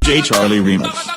J Charlie Remix.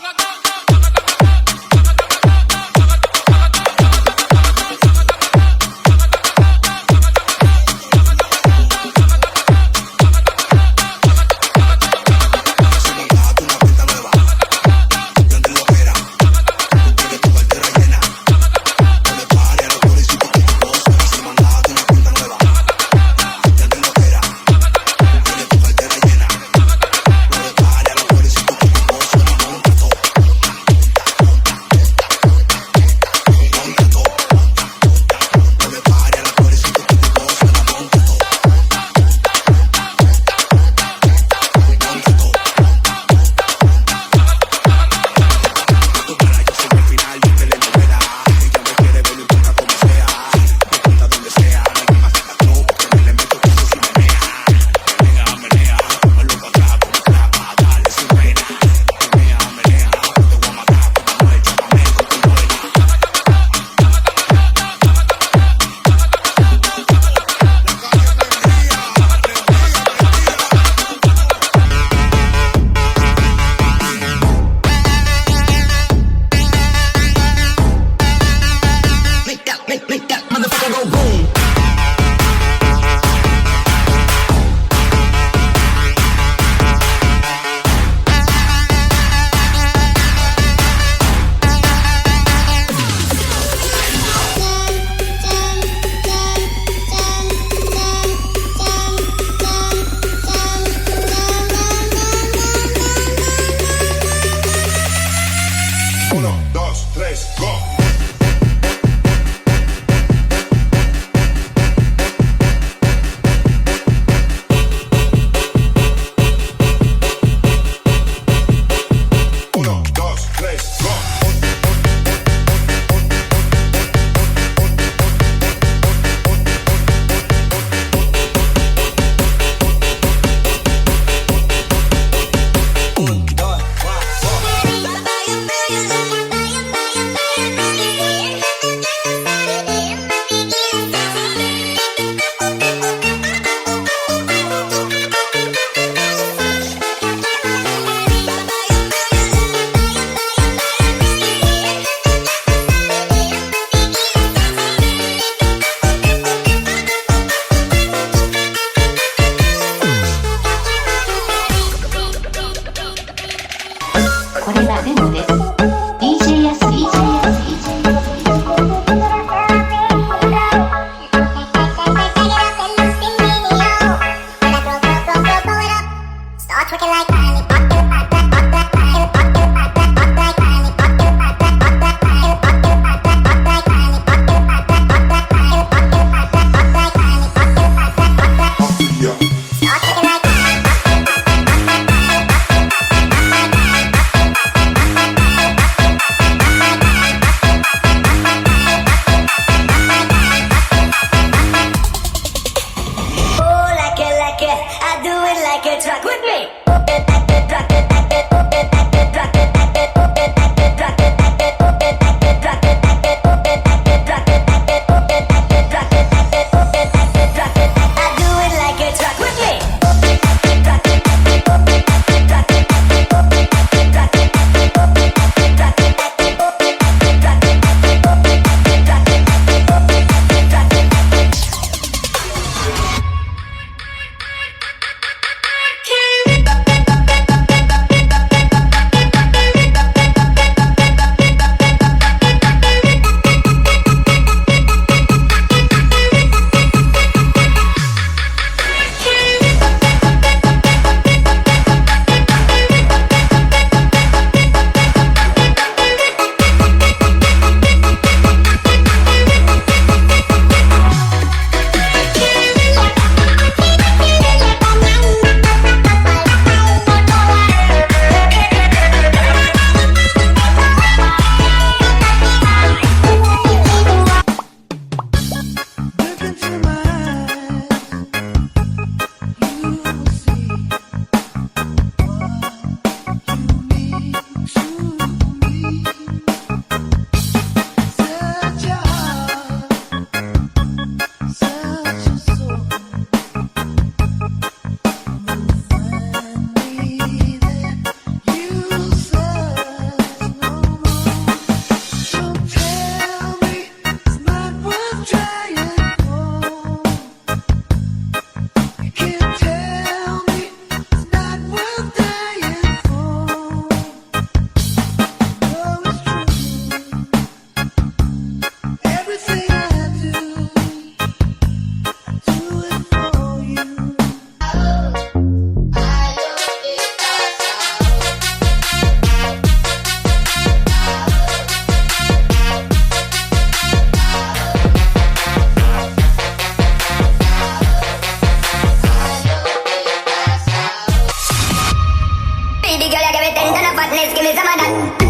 fatness, give me some of that.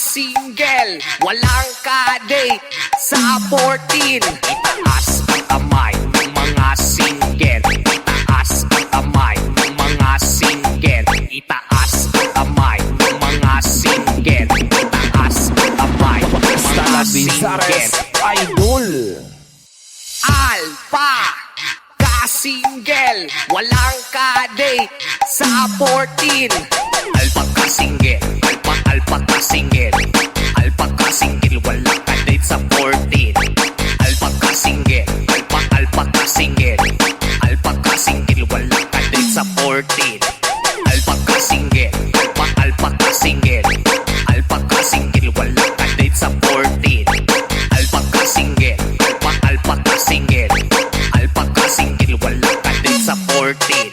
Single, walang kadate sa 14. Itaas ang kamay ng mga single. Itaas ang kamay ng mga single. Itaas ang kamay ng mga single. Itaas ang kamay ng mga single. Idol Alpha ka-single, walang kadate sa 14. Alpha ka-single, alpha ka-single. Alpha ka-single, walang kadate sa 14. Alpha ka-single, alpha ka-single. Alpha ka-single, walang kadate sa 14. Alpha ka-single, alpha ka-single. Alpha ka-single, walang kadate sa 14. Alpha ka-single, alpha ka-single. Alpha ka-single, walang kadate sa 14.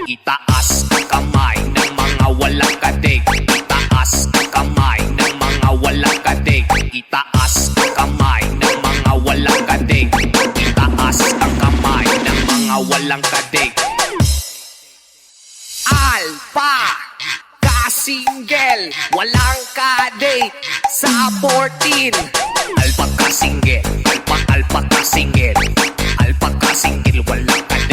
Itaas ang kamay ng mga walang kadig. Itaas ang kamay ng mga walang kadig. Itaas ang kamay ng mga walang kadig. Itaas ang kamay ng mga walang kadig. Alpha ka-single, walang kadate sa 14. Alpha ka-single, alpha ka-single. Alpha ka-single, walang kadate